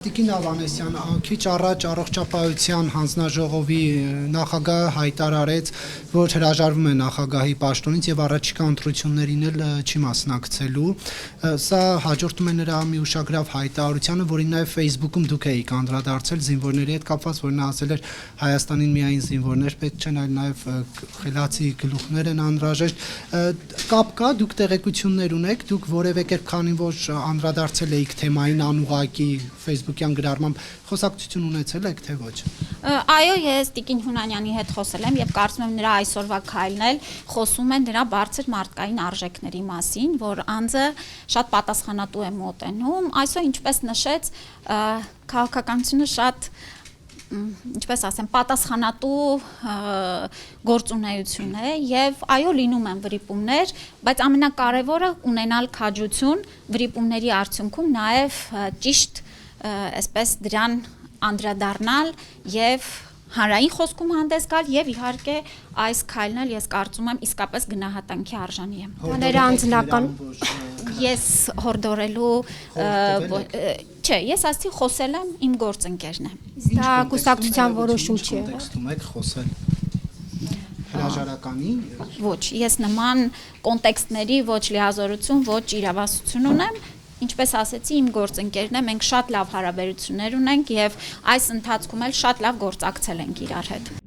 Տիկին Ավանեսյան, քիչ առաջ առողջապահության հանձնաժողովի նախագահը հայտարարեց, որ հրաժարվում է նախագահի պաշտոնից եւ առաջիկա ընտրություններին էլ չի մասնակցելու։ Սա հաջորդում է նրա մի ուշագրավ հայտարարությանը, որին նաեւ Facebook-ում դուք եք անդրադարձել զինվորների հետ կապված, որ նա ասել էր Հայաստանին միայն զինվորներ պետք չեն, այլ նաեւ խելացի գլուխներ են անհրաժեշտ։ Կապ կա, դուք տեղեկություններ ունեք, դուք որևէ կերպ քանի որ անդրադարձել եք թեմային անուղակի Facebook-յան գրառմամբ խոսակցություն ունեցել եք թե ոչ։ Այո, ես Տիկին Հունանյանի հետ խոսել եմ եւ կարծում եմ նրա այսօրվա քայլն էլ խոսում է նրա բարձր մարդկային արժեքների մասին, որ անձը շատ պատասխանատու է մոտենում, այսօր ինչպես նշեց, քաղաքականությունը շատ ինչպես ասեմ, պատասխանատու գործունեություն է եւ այո լինում են վրիպումներ, բայց ամենակարևորը ունենալ քաջություն վրիպումների արդյունքում նաեւ ճիշտ այսպես դրան անդրադառնալ եւ հանրային խոսքում հանդես գալ եւ իհարկե այս քայլն էլ ես կարծում եմ իսկապես գնահատանքի արժանի է։ Դրա անձնական ես հորդորելու չէ, ես ասի խոսել եմ իմ գործընկերն է։ Դա կուսակցության որոշում չի։ Կոնտեքստում եք խոսել հրաժարականի։ Ոչ, ես նման կոնտեքստների ոչ լիազորություն, ոչ իրավասություն ունեմ։ Ինչպես ասեցի, իմ գործընկերն է, մենք շատ լավ հարաբերություններ ունենք եւ այս ընթացքում էլ շատ լավ գործակցել ենք իրար հետ։